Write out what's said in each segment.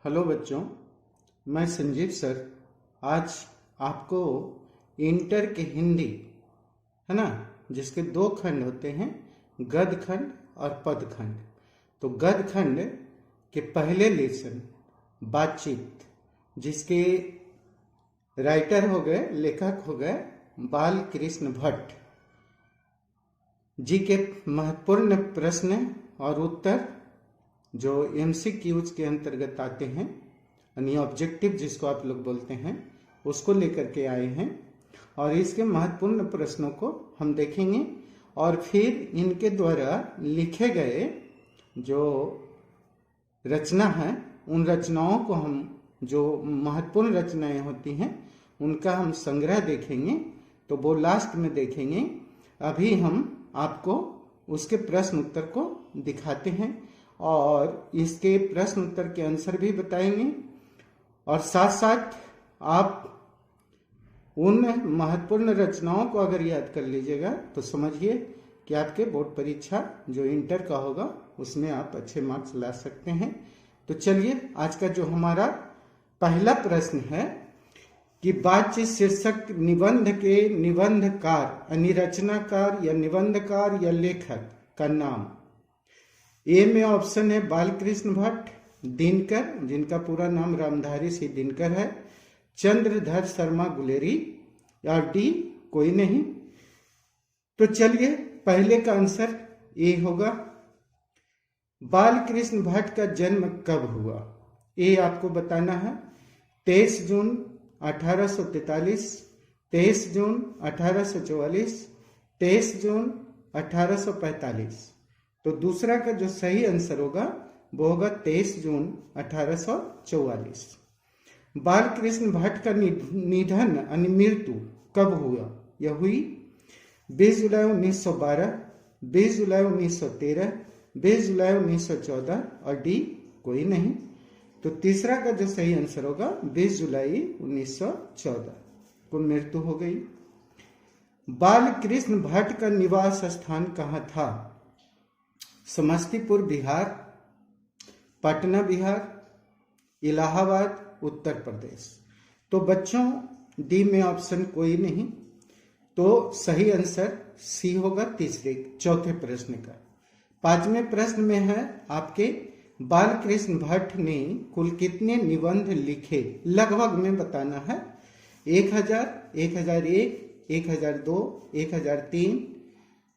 Hello बच्चों, मैं Sanjeev sir आज आपको इंटर के हिंदी है ना, जिसके दो खंड होते हैं, गद्य खंड और पद खंड। तो गद्य खंड के पहले लेसन बातचीत, जिसके राइटर हो गए, लेखक हो गए बाल कृष्ण भट्ट जी के महत्वपूर्ण प्रश्न और उत्तर जो MCQs के अंतर्गत आते हैं, यानी ऑब्जेक्टिव जिसको आप लोग बोलते हैं, उसको लेकर के आए हैं। और इसके महत्वपूर्ण प्रश्नों को हम देखेंगे और फिर इनके द्वारा लिखे गए जो रचना है, उन रचनाओं को हम, जो महत्वपूर्ण रचनाएं होती हैं, उनका हम संग्रह देखेंगे। तो वो लास्ट में देखेंगे। अभी हम आपको उसके प्रश्न उत्तर को दिखाते हैं और इसके प्रश्न उत्तर के आंसर भी बताएंगे। और साथ साथ आप उन महत्वपूर्ण रचनाओं को अगर याद कर लीजिएगा तो समझिए कि आपके बोर्ड परीक्षा जो इंटर का होगा उसमें आप अच्छे मार्क्स ला सकते हैं। तो चलिए, आज का जो हमारा पहला प्रश्न है कि बातचीत शीर्षक निबंध के निबंधकार, यानी रचनाकार या निबंधकार या लेखक का नाम। ए में ऑप्शन है बालकृष्ण भट्ट, दिनकर, जिनका पूरा नाम रामधारी सिंह दिनकर है, चंद्रधर शर्मा गुलेरी, या डी कोई नहीं। तो चलिए, पहले का आंसर ए होगा। बालकृष्ण भट्ट का जन्म कब हुआ? ए आपको बताना है। 23 जून 1843, 23 जून 1844, 23 जून 1845। तो दूसरा का जो सही आंसर होगा वो होगा 23 जून 1844। बालकृष्ण भट्ट का निधन यानी मृत्यु कब हुआ? यह हुई 20 जुलाई 1912, 20 जुलाई 1913, 20 जुलाई 1914, और डी कोई नहीं। तो तीसरा का जो सही आंसर होगा 20 जुलाई 1914 को मृत्यु हो गई। बालकृष्ण भट्ट का निवास स्थान कहाँ था? समस्तीपुर बिहार, पटना बिहार, इलाहाबाद उत्तर प्रदेश। तो बच्चों, डी में ऑप्शन कोई नहीं, तो सही आंसर सी होगा चौथे प्रश्न का। पांचवें प्रश्न में है आपके, बालकृष्ण भट्ट ने कुल कितने निबंध लिखे? लगभग में बताना है। 1000, 1001, 1002, 1003।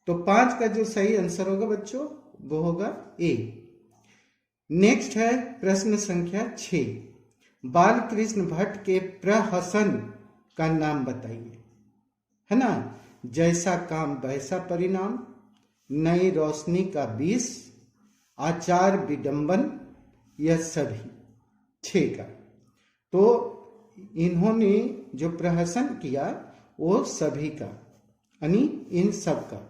तो 5 का जो सही आंसर होगा बच्चों वो होगा ए। नेक्स्ट है प्रश्न संख्या 6। बालकृष्ण भट्ट के प्रहसन का नाम बताइए, है ना। जैसा काम वैसा परिणाम, नई रोशनी का 20, आचार विडंबन, यह सभी 6 का। तो इन्होंने जो प्रहसन किया वो सभी का, यानी इन सब का।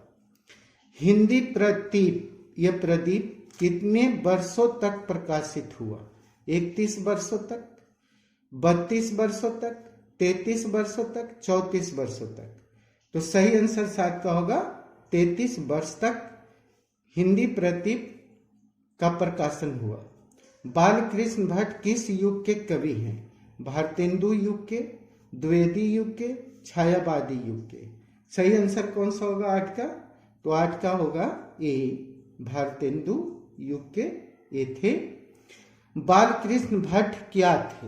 हिंदी प्रदीप, यह प्रदीप कितने वर्षों तक प्रकाशित हुआ? 31 वर्षों तक, 32 वर्षों तक, 33 वर्षों तक, 34 वर्षों तक। तो सही आंसर 7 का होगा। 33 वर्ष तक हिंदी प्रदीप का प्रकाशन हुआ। बालकृष्ण भट्ट किस युग के कवि हैं? भारतेंदु युग के, द्विवेदी युग के, छायावादी युग के। सही आंसर कौन सा होगा 8 का? तो 8 का होगा ए, भारतेंदु युग के ये थे। बालकृष्ण भट्ट क्या थे?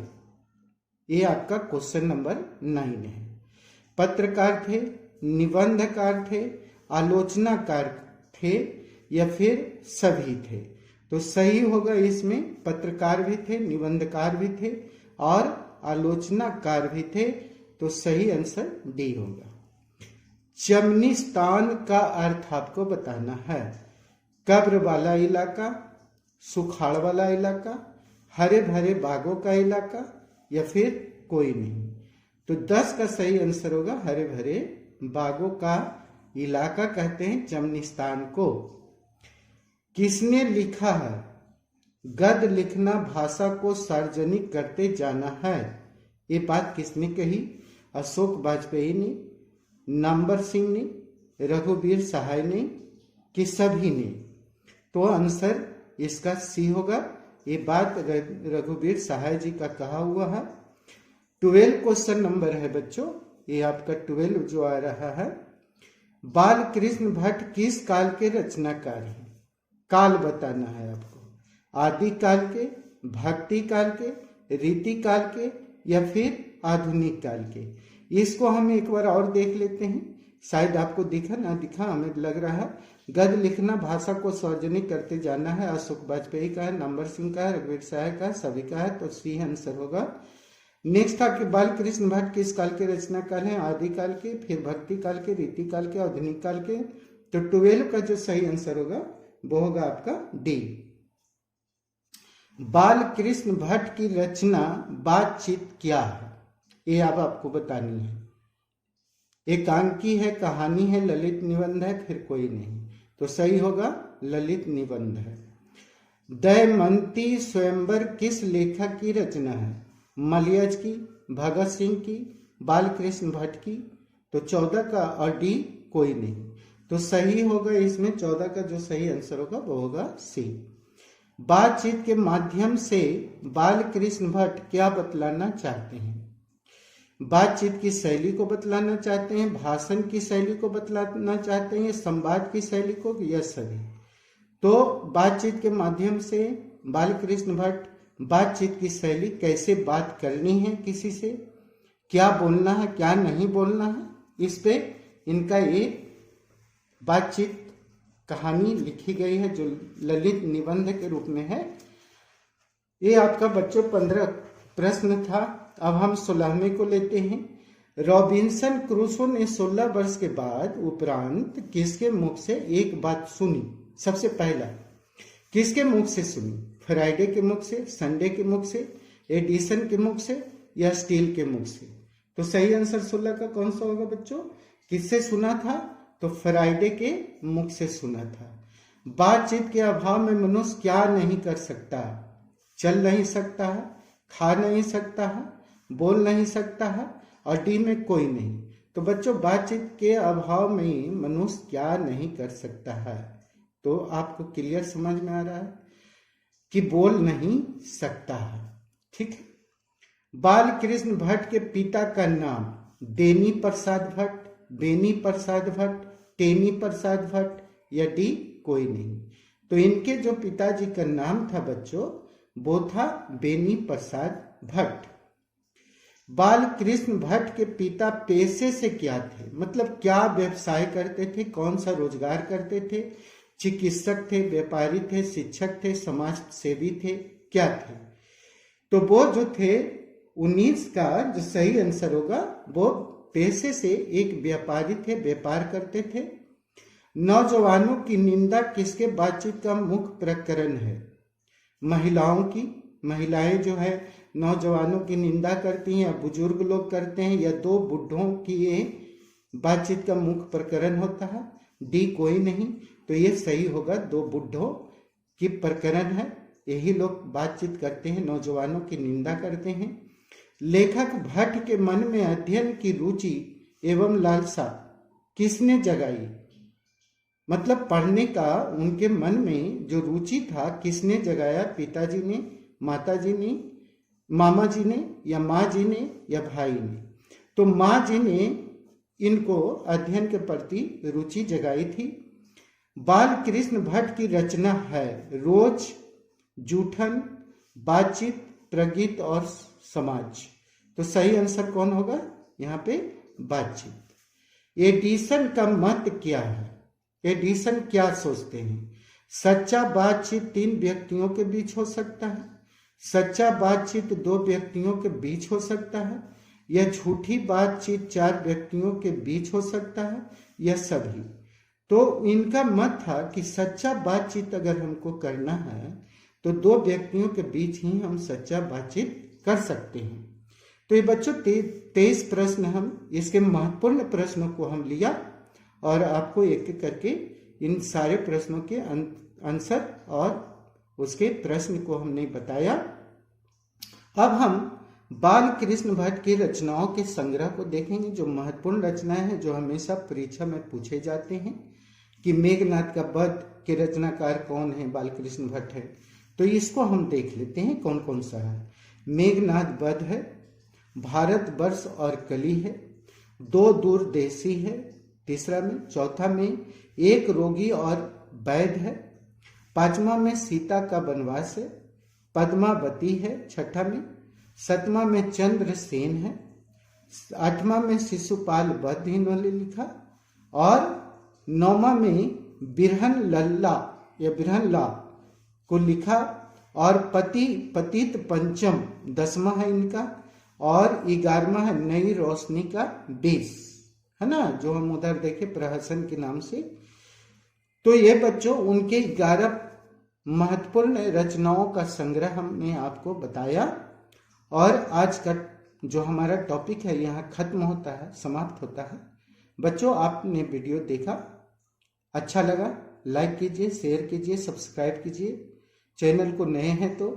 ये आपका क्वेश्चन नंबर 9 है। पत्रकार थे, निबंधकार थे, आलोचनाकार थे, या फिर सभी थे? तो सही होगा इसमें पत्रकार भी थे, निबंधकार भी थे और आलोचनाकार भी थे। तो सही आंसर डी होगा। चमनिस्तान का अर्थ आपको बताना है। कब्र वाला इलाका, सुखाड़ वाला इलाका, हरे भरे बागों का इलाका, या फिर कोई नहीं। तो 10 का सही आंसर होगा हरे भरे बागों का इलाका कहते हैं चमनिस्तान को। किसने लिखा है, गद्य लिखना भाषा को सार्वजनिक करते जाना है? ये बात किसने कही? अशोक वाजपेयी ने, नामवर सिंह ने, रघुवीर सहाय ने, कि सभी ने? तो आंसर इसका सी होगा, ये बात रघुवीर सहाय जी का कहा हुआ है। 12 क्वेश्चन नंबर है बच्चों, ये आपका 12 जो आ रहा है। बाल कृष्ण भट्ट किस काल के रचनाकार हैं? काल बताना है आपको, आदि काल के, भक्ति काल के, रीति काल के, या फिर आधुनिक काल के। इसको हम एक बार और देख लेते हैं, शायद आपको दिखा ना दिखा, हमें लग रहा है। गद्य लिखना भाषा को सार्वजनिक करते जाना है। अशोक वाजपेयी का है, नंबर सिंह का है, रघुवीर सहाय का, सभी का है, तो सी आंसर होगा। नेक्स्ट था कि बाल कृष्ण भट्ट किस काल के रचनाकार हैं? आदि काल के, फिर भक्ति काल के, रीति काल के, आधुनिक काल के। तो 12 का जो सही आंसर होगा वो होगा आपका डी। बाल कृष्ण भट्ट की रचना बातचीत क्या है? ये अब आपको बतानी है। एकांकी है, कहानी है, ललित निबंध है, फिर कोई नहीं। तो सही होगा ललित निबंध है। दमयंती स्वयंवर किस लेखक की रचना है? मलयज की, भगत सिंह की, बालकृष्ण भट्ट की। तो 14 का और डी कोई नहीं। तो सही होगा इसमें 14 का जो सही आंसर होगा वो होगा सी। बातचीत के माध्यम से बालकृष्ण भट्ट क्या बतलाना चाहते हैं? बातचीत की शैली को बतलाना चाहते हैं, भाषण की शैली को बतलाना चाहते हैं, संवाद की शैली को, या सभी। तो बातचीत के माध्यम से बालकृष्ण भट्ट बातचीत की शैली, कैसे बात करनी है किसी से, क्या बोलना है क्या नहीं बोलना है, इस पे इनका ये बातचीत कहानी लिखी गई है जो ललित निबंध के रूप में है। ये आपका बच्चों 15 प्रश्न था। अब हम 16वें को लेते हैं। रॉबिन्सन क्रूसो ने 16 वर्ष के बाद उपरांत किसके मुख से एक बात सुनी? सबसे पहला किसके मुख से सुनी? फ्राइडे के मुख से, संडे के मुख से, एडिसन के मुख से, या स्टील के मुख से? तो सही आंसर 16 का कौन सा होगा बच्चों? किससे सुना था? तो फ्राइडे के मुख से सुना था। बातचीत के अभाव में मनुष्य क्या नहीं कर सकता? चल नहीं सकता है, खा नहीं सकता है, बोल नहीं सकता है, और डी में कोई नहीं। तो बच्चों बातचीत के अभाव में मनुष्य क्या नहीं कर सकता है? तो आपको क्लियर समझ में आ रहा है कि बोल नहीं सकता है। ठीक है। बाल कृष्ण भट्ट के पिता का नाम देनी प्रसाद भट्ट, बेनी प्रसाद भट्ट, टेनी प्रसाद भट्ट, या डी कोई नहीं। तो इनके जो पिताजी का नाम था बच्चों वो था बेनी प्रसाद भट्ट। बाल कृष्ण भट्ट के पिता पेशे से क्या थे? मतलब क्या व्यवसाय करते थे, कौन सा रोजगार करते थे? चिकित्सक थे, व्यापारी थे, शिक्षक थे, समाज सेवी थे, क्या थे? तो वो जो थे 19 का जो सही आंसर होगा वो पेशे से एक व्यापारी थे, व्यापार करते थे। नौजवानों की निंदा किसके बातचीत का मुख्य प्रकरण है? महिलाओं की। महिलाएं जो है नौजवानों की निंदा करती हैं, या बुजुर्ग लोग करते हैं, या दो बुढ़ों की ये बातचीत का मुख्य प्रकरण होता है। डी कोई नहीं। तो ये सही होगा, दो बुढ़ों की प्रकरण है, यही लोग बातचीत करते हैं, नौजवानों की निंदा करते हैं। लेखक भट्ट के मन में अध्ययन की रुचि एवं लालसा किसने जगाई? मतलब पढ़ने का उनके मन में जो रुचि था किसने जगाया? पिताजी ने, माताजी ने, मामा जी ने, या माँ जी ने, या भाई ने? तो माँ जी ने इनको अध्ययन के प्रति रुचि जगाई थी। बाल कृष्ण भट्ट की रचना है रोज, जूठन, बातचीत, प्रगीत और समाज। तो सही आंसर कौन होगा यहाँ पे? बातचीत। एडिसन का मत क्या है? एडिसन क्या सोचते हैं? सच्चा बातचीत 3 व्यक्तियों के बीच हो सकता है, सच्चा बातचीत 2 व्यक्तियों के बीच हो सकता है, या झूठी बातचीत 4 व्यक्तियों के बीच हो सकता है, या सभी। तो इनका मत था कि सच्चा बातचीत अगर हमको करना है तो 2 व्यक्तियों के बीच ही हम सच्चा बातचीत कर सकते हैं। तो ये बच्चों 23 प्रश्न हम इसके महत्वपूर्ण प्रश्नों को हम लिया और आपको एक एक करके इन सारे प्रश्नों के आंसर और उसके प्रश्न को हमने बताया। अब हम बाल कृष्ण भट्ट की रचनाओं के संग्रह को देखेंगे, जो महत्वपूर्ण रचनाएं हैं जो हमेशा परीक्षा में पूछे जाते हैं कि मेघनाद का वध के रचनाकार कौन है? बाल कृष्ण भट्ट है। तो इसको हम देख लेते हैं कौन कौन सा है। मेघनाद वध है, भारतवर्ष और कली है, दो दूरदेशी है तीसरा में, चौथा में एक रोगी और वैध है, पांचवा में सीता का वनवास है, पद्मावती है छठा में, सतमा में चंद्रसेन है, आठवां में शिशुपाल वध इन्होंने लिखा, और नौमा में बिरहन लल्ला या बिरहन ला को लिखा, और पतित पंचम दसवां है इनका, और 11वां है नई रोशनी का 20, है ना, जो हम उधर देखे प्रहसन के नाम से। तो ये बच्चों उनके 11 महत्वपूर्ण रचनाओं का संग्रह हमने आपको बताया, और आज का जो हमारा टॉपिक है यहाँ खत्म होता है, समाप्त होता है। बच्चों आपने वीडियो देखा, अच्छा लगा, लाइक कीजिए, शेयर कीजिए, सब्सक्राइब कीजिए। चैनल को नए हैं तो,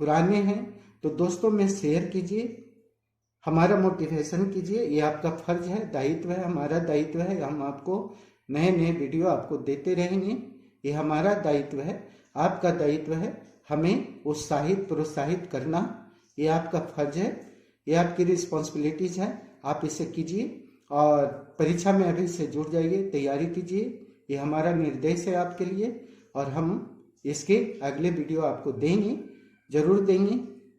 पुराने हैं तो दोस्तों में शेयर कीजिए, हमारा मोटिवेशन कीजिए। ये आपका फर्ज है, दायित्व है, हमारा दायित्व है। हम आपको नए नए वीडियो आपको देते रहेंगे, ये हमारा दायित्व है, आपका दायित्व है हमें उत्साहित प्रोत्साहित करना। ये आपका फर्ज है, ये आपकी रिस्पॉन्सिबिलिटीज है, आप इसे कीजिए और परीक्षा में अभी से जुड़ जाइए, तैयारी कीजिए। ये हमारा निर्देश है आपके लिए, और हम इसके अगले वीडियो आपको देंगे, जरूर देंगे।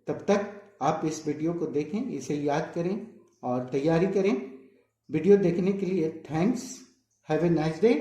तब तक आप इस वीडियो को देखें, इसे याद करें और तैयारी करें। वीडियो देखने के लिए thanks. Have a nice day.